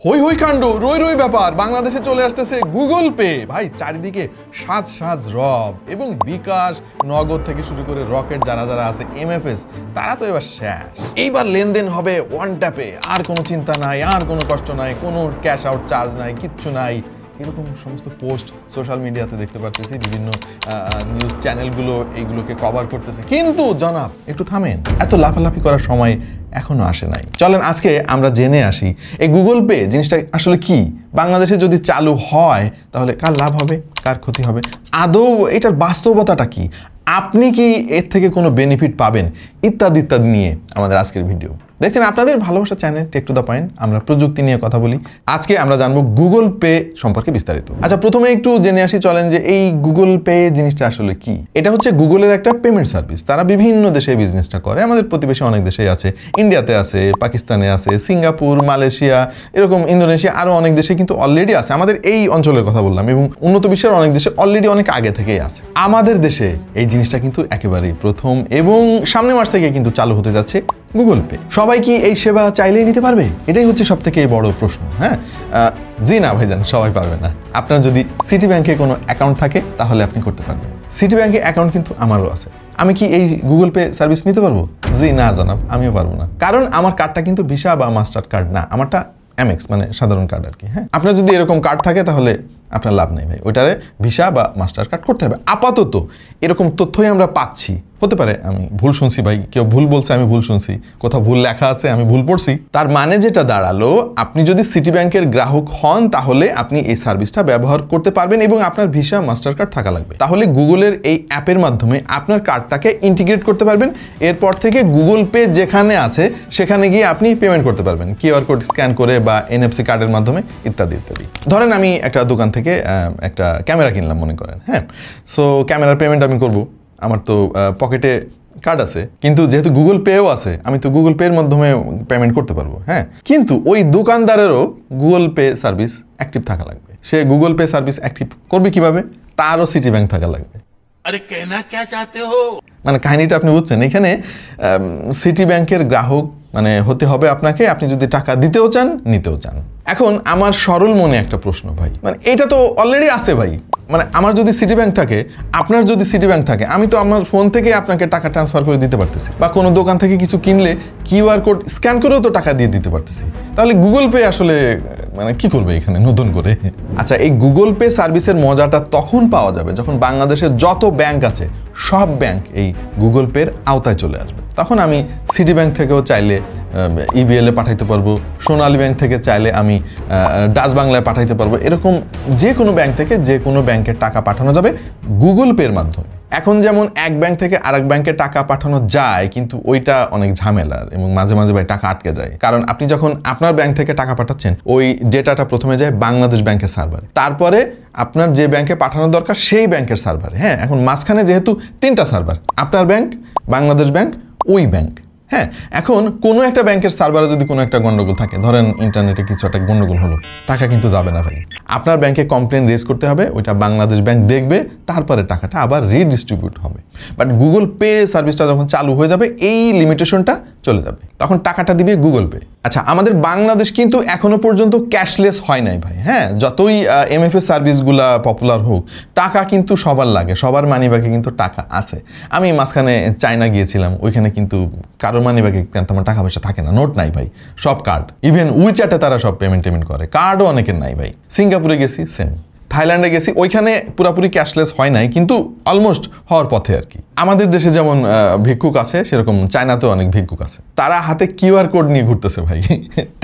হই হই কাণ্ড, রই রই ব্যাপার, বাংলাদেশে চলে আসতেছে গুগল পে। ভাই চারিদিকে সাজ সাজ রব, এবং বিকাশ, নগদ থেকে শুরু করে রকেট যারা যারা আছে, MFS, তারা তো এবার শেষ। এইবার লেনদেন হবে ওয়ান ট্যাপে, আর কোনো চিন্তা নাই, আর কোনো কষ্ট নাই, কোনো ক্যাশ আউট চার্জ নাই, কিচ্ছু নাই। এরকম সমস্ত পোস্ট সোশ্যাল মিডিয়াতে দেখতে পাচ্ছি, বিভিন্ন নিউজ চ্যানেলগুলো এইগুলোকে কভার করতেছে। কিন্তু জনাব একটু থামেন, এত লাফালাফি করার সময় এখনো আসে নাই। চলেন আজকে আমরা জেনে আসি এই গুগল পে জিনিসটা আসলে কি, বাংলাদেশে যদি চালু হয় তাহলে কার লাভ হবে, কার ক্ষতি হবে, আদৌ এটার বাস্তবতাটা কি, আপনি কি এর থেকে কোনো বেনিফিট পাবেন, ইত্যাদি ইত্যাদি নিয়ে আমাদের আজকের ভিডিও। দেখছেন আপনাদের ভালোবাসা channel tech to the point, আমরা প্রযুক্তি নিয়ে কথা বলি। আজকে আমরা জানবো গুগল পে সম্পর্কে বিস্তারিত। আচ্ছা, প্রথমে একটু জেনে আসি চলেন যে এই গুগল পে জিনিসটা আসলে কি। এটা হচ্ছে গুগলের একটা পেমেন্ট সার্ভিস। তারা বিভিন্ন দেশে বিজনেসটা করে, আমাদের প্রতিবেশী অনেক দেশেই আছে, ইন্ডিয়াতে আছে, পাকিস্তানে আছে, সিঙ্গাপুর, মালয়েশিয়া, এরকম ইন্দোনেশিয়া, আরও অনেক দেশে কিন্তু অলরেডি আছে। আমাদের এই অঞ্চলের কথা বললাম, এবং উন্নত বিশ্বের অনেক দেশে অলরেডি অনেক আগে থেকেই আছে। আমাদের দেশে এই জিনিসটা কিন্তু একেবারেই প্রথম, এবং সামনের মাস থেকে কিন্তু চালু হতে যাচ্ছে গুগল পে। সবাই কি এই সেবা চাইলেই নিতে পারবে? এটাই হচ্ছে সব থেকে বড় প্রশ্ন। হ্যাঁ, জি না ভাইজান, সবাই পারবে না। আপনার যদি সিটি ব্যাংকে কোনো অ্যাকাউন্ট থাকে তাহলে আপনি করতে পারবেন। সিটি ব্যাংকে অ্যাকাউন্ট কিন্তু আমারও আছে। আমি কি এই গুগল পে সার্ভিস নিতে পারবো? জি না জনাব, আমিও পারবো না, কারণ আমার কার্ডটা কিন্তু ভিসা বা মাস্টার কার্ড না, আমারটা এমএক্স, মানে সাধারণ কার্ড আর কি। হ্যাঁ, আপনার যদি এরকম কার্ড থাকে তাহলে আপনার লাভ নেই ভাই, ওইটারে ভিসা বা মাস্টার কার্ড করতে হবে। আপাতত এরকম তথ্যই আমরা পাচ্ছি। হতে পারে আমি ভুল শুনছি ভাই, কেউ ভুল বলছে, আমি ভুল শুনছি, কোথাও ভুল লেখা আছে, আমি ভুল পড়ছি। তার মানে যেটা দাঁড়ালো, আপনি যদি সিটি ব্যাংকের গ্রাহক হন তাহলে আপনি এই সার্ভিসটা ব্যবহার করতে পারবেন, এবং আপনার ভিসা মাস্টার কার্ড থাকা লাগবে। তাহলে গুগলের এই অ্যাপের মাধ্যমে আপনার কার্ডটাকে ইন্টিগ্রেট করতে পারবেন। এরপর থেকে গুগল পে যেখানে আছে সেখানে গিয়ে আপনি পেমেন্ট করতে পারবেন, কিউআর কোড স্ক্যান করে বা এনএফসি কার্ডের মাধ্যমে, ইত্যাদি ইত্যাদি। ধরেন আমি একটা দোকান থেকে একটা ক্যামেরা কিনলাম মনে করেন। হ্যাঁ, সো ক্যামেরার পেমেন্ট আমি করব, আমার তো পকেটে কার্ড আছে, কিন্তু যেহেতু গুগল পেও আছে, আমি তো গুগল পের মাধ্যমে পেমেন্ট করতে পারবো। হ্যাঁ, কিন্তু ওই দোকানদারেরও গুগল পে সার্ভিস অ্যাক্টিভ থাকা লাগবে। সে গুগল পে সার্ভিস অ্যাক্টিভ করবে কিভাবে? তারও সিটি ব্যাংক থাকা লাগবে। আরে কেনা কে চাতে হো, মানে কাহিনীটা আপনি বুঝছেন। এখানে সিটি ব্যাংকের গ্রাহক মানে হতে হবে আপনাকে, আপনি যদি টাকা দিতেও চান, নিতেও চান। এখন আমার সরল মনে একটা প্রশ্ন ভাই, মানে এটা তো অলরেডি আছে ভাই, মানে আমার যদি সিটি ব্যাংক থাকে, আপনার যদি সিটি ব্যাংক থাকে, আমি তো আমার ফোন থেকে আপনাকে টাকা ট্রান্সফার করে দিতে পারতেছি, বা কোনো দোকান থেকে কিছু কিনলে কিউআর কোড স্ক্যান করেও তো টাকা দিয়ে দিতে পারতেছি। তাহলে গুগল পে আসলে মানে কি করবে এখানে নতুন করে? আচ্ছা, এই গুগল পে সার্ভিসের মজাটা তখন পাওয়া যাবে যখন বাংলাদেশের যত ব্যাংক আছে সব ব্যাংক এই গুগল পের আওতায় চলে আসবে। তখন আমি সিটি ব্যাংক থেকেও চাইলে EBL এ পাঠাইতে পারবো, সোনালী ব্যাংক থেকে চাইলে আমি ডাচ বাংলায় পাঠাইতে পারবো। এরকম যে কোনো ব্যাংক থেকে যে কোনো ব্যাংকে টাকা পাঠানো যাবে গুগল পের মাধ্যমে। এখন যেমন এক ব্যাংক থেকে আরেক ব্যাংকে টাকা পাঠানো যায়, কিন্তু ওইটা অনেক ঝামেলার, এবং মাঝে মাঝে ভাই টাকা আটকে যায়। কারণ আপনি যখন আপনার ব্যাংক থেকে টাকা পাঠাচ্ছেন, ওই ডেটাটা প্রথমে যায় বাংলাদেশ ব্যাংকের সার্ভারে, তারপরে আপনার যে ব্যাংকে পাঠানো দরকার সেই ব্যাংকের সার্ভারে। হ্যাঁ, এখন মাঝখানে যেহেতু 3টা সার্ভার, আপনার ব্যাংক, বাংলাদেশ ব্যাংক, ওই ব্যাংক। হ্যাঁ, এখন কোনো একটা ব্যাংকের সার্ভারে যদি কোনো একটা গন্ডগোল থাকে, ধরেন ইন্টারনেটে কিছু একটা গন্ডগোল হলো, টাকা কিন্তু যাবে না ভাই। আপনার ব্যাংকে কমপ্লেন রেজ করতে হবে, ওইটা বাংলাদেশ ব্যাংক দেখবে, তারপরে টাকাটা আবার রিডিস্ট্রিবিউট হবে। বাট গুগল পে সার্ভিসটা যখন চালু হয়ে যাবে, এই লিমিটেশনটা চলে যাবে, তখন টাকাটা দিবে গুগল পে। আচ্ছা, আমাদের বাংলাদেশ কিন্তু এখনো পর্যন্ত ক্যাশলেস হয় নাই ভাই। হ্যাঁ, যতই MFS সার্ভিসগুলা পপুলার হোক, টাকা কিন্তু সবার লাগে, সবার মানিব্যাগে কিন্তু টাকা আছে। আমি মাঝখানে চায়না গিয়েছিলাম, ওইখানে কিন্তু কারোর মানিব্যাগে তেমন টাকা পয়সা থাকে না, নোট নাই ভাই, সব কার্ড। ইভেন উইচ্যাটে তারা সব পেমেন্ট করে, কার্ডও অনেকের নাই ভাই। সিঙ্গাপুরে গেছি সেম, থাইল্যান্ডে গেছি, ওইখানে পুরাপুরি ক্যাশলেস হয় নাই, কিন্তু অলমোস্ট হওয়ার পথে আর কি। আমাদের দেশে যেমন ভিক্ষুক আছে, সেরকম চায়নাতেও অনেক ভিক্ষুক আছে, তারা হাতে কিউআর কোড নিয়ে ঘুরতেছে ভাই।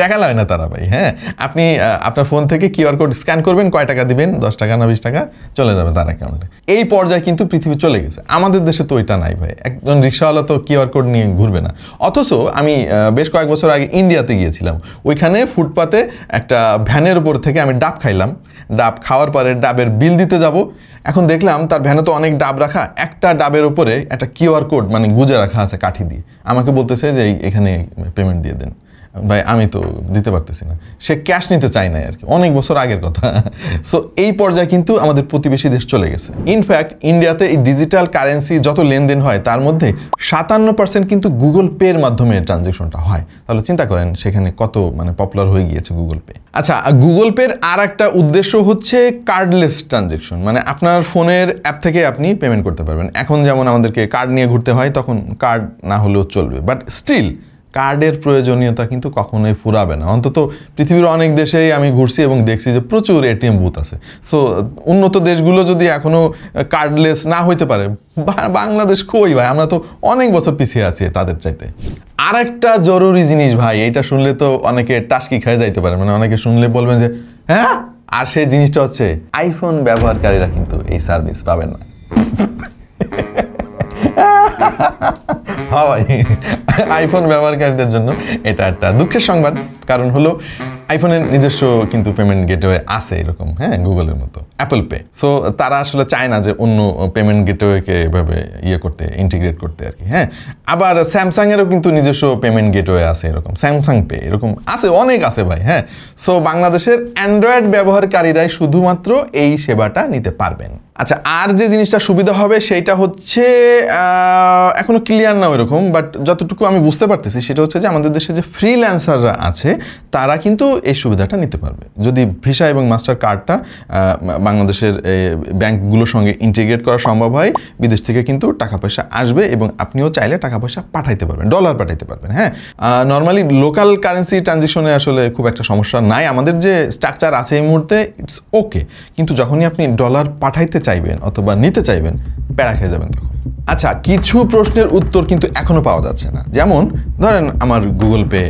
টাকা লাগে না তারা ভাই। হ্যাঁ, আপনি আপনার ফোন থেকে কিউআর কোড স্ক্যান করবেন, কয় টাকা দিবেন, 10 টাকা না 20 টাকা, চলে যাবে তার অ্যাকাউন্টে। এই পর্যায়ে কিন্তু পৃথিবী চলে গেছে। আমাদের দেশে তো ওইটা নাই ভাই, একজন রিক্সাওয়ালা তো কিউআর কোড নিয়ে ঘুরবে না। অথচ আমি বেশ কয়েক বছর আগে ইন্ডিয়াতে গিয়েছিলাম, ওইখানে ফুটপাতে একটা ভ্যানের উপর থেকে আমি ডাব খাইলাম। ডাব খাওয়ার পরে ডাবের বিল দিতে যাব, এখন দেখলাম তার ভ্যানে তো অনেক ডাব রাখা, একটা ডাবের উপরে একটা কিউআর কোড মানে গুজে রাখা আছে কাঠি দিয়ে, আমাকে বলতেছে যে এখানে পেমেন্ট দিয়ে দেন। ভাই আমি তো দিতে পারতেছি না, সে ক্যাশ নিতে চায় না আর কি, অনেক বছর আগের কথা। সো এই পর্যায়ে কিন্তু আমাদের প্রতিবেশী দেশ চলে গেছে। ইনফ্যাক্ট ইন্ডিয়াতে এই ডিজিটাল কারেন্সি যত লেনদেন হয় তার মধ্যে 57% কিন্তু গুগল পের মাধ্যমে ট্রানজেকশনটা হয়। তাহলে চিন্তা করেন সেখানে কত মানে পপুলার হয়ে গিয়েছে গুগল পে। আচ্ছা, গুগল পের আর একটা উদ্দেশ্য হচ্ছে কার্ডলেস ট্রানজেকশন, মানে আপনার ফোনের অ্যাপ থেকে আপনি পেমেন্ট করতে পারবেন। এখন যেমন আমাদেরকে কার্ড নিয়ে ঘুরতে হয়, তখন কার্ড না হলেও চলবে, বাট স্টিল কার্ডের প্রয়োজনীয়তা কিন্তু কখনোই ফুরাবে না। অন্তত পৃথিবীর অনেক দেশেই আমি ঘুরছি এবং দেখছি যে প্রচুর এটিএম বুথ আছে। সো উন্নত দেশগুলো যদি এখনও কার্ডলেস না হইতে পারে, বাংলাদেশ কই ভাই, আমরা তো অনেক বছর পিছিয়ে আছি তাদের চাইতে। আর একটা জরুরি জিনিস ভাই, এইটা শুনলে তো অনেকে টাসকি খেয়ে যাইতে পারে, মানে অনেকে শুনলে বলবেন যে হ্যাঁ, আর সেই জিনিসটা হচ্ছে আইফোন ব্যবহারকারীরা কিন্তু এই সার্ভিস পাবেন না। হ্যাঁ ভাই, আইফোন ব্যবহারকারীদের জন্য এটা একটা দুঃখের সংবাদ। কারণ হলো আইফোনের নিজস্ব কিন্তু পেমেন্ট গেটওয়ে আছে এরকম, হ্যাঁ, গুগলের মতো, অ্যাপল পে। সো তারা আসলে চায় না যে অন্য পেমেন্ট গেটওয়েকে এভাবে করতে, ইন্টিগ্রেট করতে আর কি। হ্যাঁ, আবার স্যামসাংয়েরও কিন্তু নিজস্ব পেমেন্ট গেটওয়ে আছে এরকম, স্যামসাং পে এরকম আছে, অনেক আছে ভাই। হ্যাঁ, সো বাংলাদেশের অ্যান্ড্রয়েড ব্যবহারকারীরাই শুধুমাত্র এই সেবাটা নিতে পারবেন। আচ্ছা, আর যে জিনিসটা সুবিধা হবে সেইটা হচ্ছে এখনো ক্লিয়ার না এরকম, বাট যতটুকু আমি বুঝতে পারতেছি সেটা হচ্ছে যে আমাদের দেশে যে ফ্রিল্যান্সাররা আছে তারা কিন্তু এই সুবিধাটা নিতে পারবে যদি ভিসা এবং মাস্টার কার্ডটা বাংলাদেশের ব্যাংকগুলোর সঙ্গে ইন্টিগ্রেট করা সম্ভব হয়। বিদেশ থেকে কিন্তু টাকা পয়সা আসবে এবং আপনিও চাইলে টাকা পয়সা পাঠাইতে পারবেন, ডলার পাঠাইতে পারবেন। হ্যাঁ, নর্মালি লোকাল কারেন্সি ট্রানজেকশনে আসলে খুব একটা সমস্যা নাই, আমাদের যে স্ট্রাকচার আছে এই মুহূর্তে ইটস ওকে। কিন্তু যখনই আপনি ডলার পাঠাইতে চাইবেন অথবা নিতে চাইবেন, প্যারা খেয়ে যাবেন তখন। আচ্ছা, কিছু প্রশ্নের উত্তর কিন্তু এখনো পাওয়া যাচ্ছে না। যেমন ধরেন আমার গুগল পে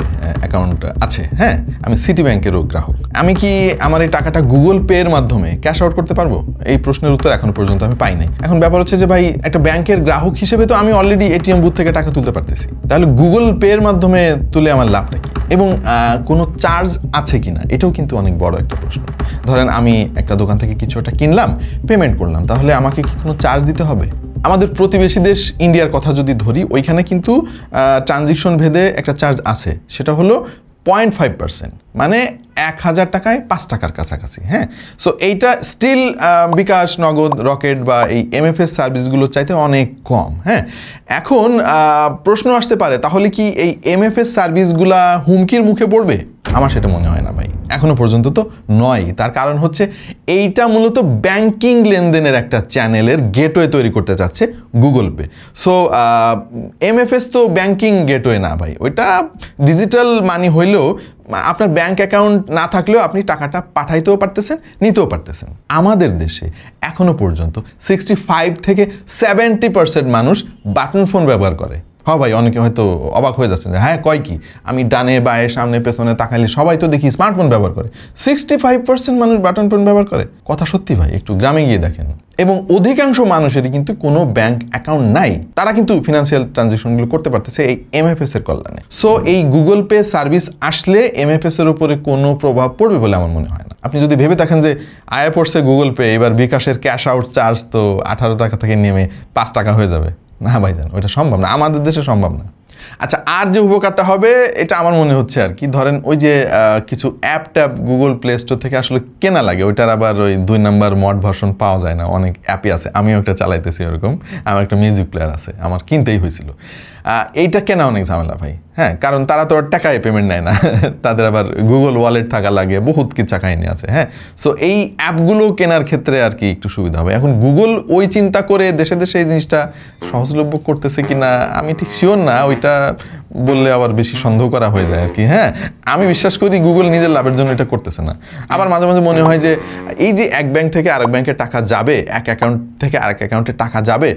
অ্যাকাউন্ট আছে, হ্যাঁ, আমি সিটি ব্যাংকেরও গ্রাহক, আমি কি আমার এই টাকাটা গুগল পে এর মাধ্যমে ক্যাশ আউট করতে পারবো? এই প্রশ্নের উত্তর এখনো পর্যন্ত আমি পাই নাই। এখন ব্যাপার হচ্ছে যে ভাই, একটা ব্যাংকের গ্রাহক হিসেবে তো আমি অলরেডি এটিএম বুথ থেকে টাকা তুলতে পারতেছি, তাহলে গুগল পে এর মাধ্যমে তুলে আমার লাভটা কি? এবং কোনো চার্জ আছে কিনা, এটাও কিন্তু অনেক বড় একটা প্রশ্ন। ধরেন আমি একটা দোকান থেকে কিছু একটা কিনলাম, পেমেন্ট করলাম, তাহলে আমাকে কি কোনো চার্জ দিতে হবে? আমাদের প্রতিবেশী দেশ ইন্ডিয়ার কথা যদি ধরি, ওইখানে কিন্তু ট্রানজেকশন ভেদে একটা চার্জ আছে, সেটা হলো 0.5%, মানে 1000 টাকায় 5 টাকার কাছাকাছি। হ্যাঁ, সো এইটা স্টিল বিকাশ, নগদ, রকেট বা এই এমএফএস সার্ভিসগুলো চাইতে অনেক কম। হ্যাঁ, এখন প্রশ্ন আসতে পারে, তাহলে কি এই এমএফএস সার্ভিসগুলা হুমকির মুখে পড়বে? আমার সেটা মনে হয় না ভাই, এখনো পর্যন্ত তো নয়। তার কারণ হচ্ছে এইটা মূলত ব্যাংকিং লেনদেনের একটা চ্যানেলের গেটওয়ে তৈরি করতে চাচ্ছে গুগল পে। সো এমএফএস তো ব্যাংকিং গেটওয়ে না ভাই, ওইটা ডিজিটাল মানি হইলেও আপনার ব্যাংক অ্যাকাউন্ট না থাকলেও আপনি টাকাটা পাঠাইতেও পারতেছেন, নিতেও পারতেছেন। আমাদের দেশে এখনো পর্যন্ত 65 থেকে 70% মানুষ বাটন ফোন ব্যবহার করে। হ্যাঁ ভাই, অনেকে হয়তো অবাক হয়ে যাচ্ছেন যে হ্যাঁ কয় কি, আমি ডানে বায়ে সামনে পেছনে তাকাইলে সবাই তো দেখি স্মার্টফোন ব্যবহার করে। 65% মানুষ বাটন ফোন ব্যবহার করে, কথা সত্যি ভাই, একটু গ্রামে গিয়ে দেখেন। এবং অধিকাংশ মানুষেরই কিন্তু কোনো ব্যাংক অ্যাকাউন্ট নাই, তারা কিন্তু ফিনান্সিয়াল ট্রানজেকশনগুলো করতে পারতেছে এই এমএফএস এর কল্যাণে। সো এই গুগল পে সার্ভিস আসলে এমএফএস এর উপরে কোনো প্রভাব পড়বে বলে আমার মনে হয় না। আপনি যদি ভেবে দেখেন যে আয়া পড়ছে গুগল পে, এবার বিকাশের ক্যাশ আউট চার্জ তো 18 টাকা থেকে নেমে 5 টাকা হয়ে যাবে, না ভাইজান, ওইটা সম্ভব না, আমাদের দেশে সম্ভব না। আচ্ছা, আর যে উপকারটা হবে এটা আমার মনে হচ্ছে আর কি, ধরেন ওই যে কিছু app tap Google play store থেকে আসলে কেনা লাগে, ওইটার আবার ওই 2 নম্বর মড ভার্সন পাওয়া যায় না, অনেক অ্যাপই আছে, আমিও একটা চালাইতেছি ওরকম, আমার একটা মিউজিক প্লেয়ার আছে, আমার কিনতেই হয়েছিল। এইটা কেনা অনেক ঝামেলা ভাই। হ্যাঁ, কারণ তারা তো আর টাকায় পেমেন্ট নেয় না, তাদের আবার গুগল ওয়ালেট থাকা লাগে, বহুত কিছু কাহিনী আছে। হ্যাঁ, সো এই অ্যাপগুলো কেনার ক্ষেত্রে আর কি একটু সুবিধা হবে। এখন গুগল ওই চিন্তা করে দেশে দেশে এই জিনিসটা সহজলভ্য করতেছে কিনা আমি ঠিক শিওর না, ওইটা বললে আবার বেশি সন্দেহ করা হয়ে যায় আর কি। হ্যাঁ, আমি বিশ্বাস করি গুগল নিজের লাভের জন্য এটা করতেছে না। আবার মাঝে মাঝে মনে হয় যে এই যে এক ব্যাংক থেকে আরেক ব্যাংকে টাকা যাবে, এক অ্যাকাউন্ট থেকে আরেক অ্যাকাউন্টে টাকা যাবে,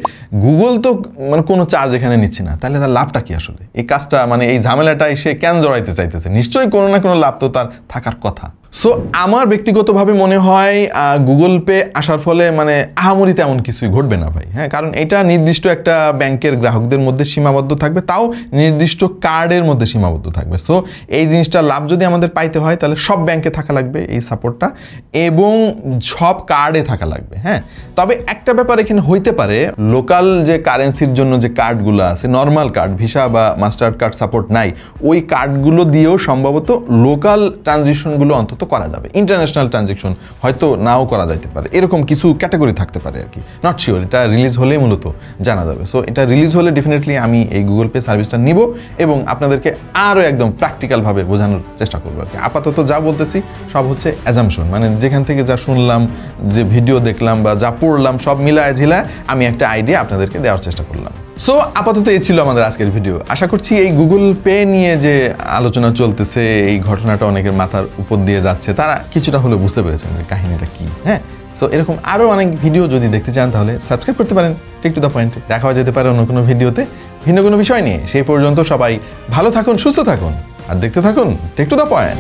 গুগল তো মানে কোনো চার্জ এখানে নিচ্ছে না, তাহলে তার লাভটা কি আসলে? এই কাজটা মানে এই ঝামেলাটাই সে কেন জড়াইতে চাইতেছে? নিশ্চয়ই কোনো না কোনো লাভ তো তার থাকার কথা। সো আমার ব্যক্তিগতভাবে মনে হয় গুগল পে আসার ফলে মানে আহামরি তেমন কিছুই ঘটবে না ভাই, হ্যাঁ, কারণ এটা নির্দিষ্ট একটা ব্যাংকের গ্রাহকদের মধ্যে সীমাবদ্ধ থাকবে, তাও নির্দিষ্ট কার্ডের মধ্যে সীমাবদ্ধ থাকবে। সো এই জিনিসটার লাভ যদি আমাদের পাইতে হয় তাহলে সব ব্যাংকে থাকা লাগবে এই সাপোর্টটা, এবং সব কার্ডে থাকা লাগবে। হ্যাঁ, তবে একটা ব্যাপার এখানে হইতে পারে, লোকাল যে কারেন্সির জন্য যে কার্ডগুলো আছে, নর্মাল কার্ড, ভিসা বা মাস্টার কার্ড সাপোর্ট নাই, ওই কার্ডগুলো দিয়েও সম্ভবত লোকাল ট্রানজিশনগুলো অন্তত করা যাবে। ইন্টারন্যাশনাল ট্রানজ্যাকশন হয়তো নাও করা যাইতে পারে, এরকম কিছু ক্যাটাগরি থাকতে পারে আর কি, নট শিওর, এটা রিলিজ হলেই মূলত জানা যাবে। সো এটা রিলিজ হলে ডেফিনেটলি আমি এই গুগল পে সার্ভিসটা নিব এবং আপনাদেরকে আরও একদম প্র্যাকটিক্যালভাবে বোঝানোর চেষ্টা করবো আর কি। আপাতত যা বলতেছি সব হচ্ছে অ্যাজাম্পশন, মানে যেখান থেকে যা শুনলাম, যে ভিডিও দেখলাম বা যা পড়লাম, সব মিলায় ঝিলায় আমি একটা আইডিয়া আপনাদেরকে দেওয়ার চেষ্টা করলাম। সো আপাতত এই ছিল আমাদের আজকের ভিডিও। আশা করছি এই গুগল পে নিয়ে যে আলোচনা চলতেছে, এই ঘটনাটা অনেকের মাথার উপর দিয়ে যাচ্ছে, তারা কিছুটা হলেও বুঝতে পেরেছেন যে কাহিনীটা কি। হ্যাঁ, সো এরকম আরও অনেক ভিডিও যদি দেখতে চান তাহলে সাবস্ক্রাইব করতে পারেন টেক টু দ্য পয়েন্টে। দেখা যেতে পারে অন্য কোনো ভিডিওতে ভিন্ন কোনো বিষয় নিয়ে। সেই পর্যন্ত সবাই ভালো থাকুন, সুস্থ থাকুন আর দেখতে থাকুন টেক টু দ্য পয়েন্ট।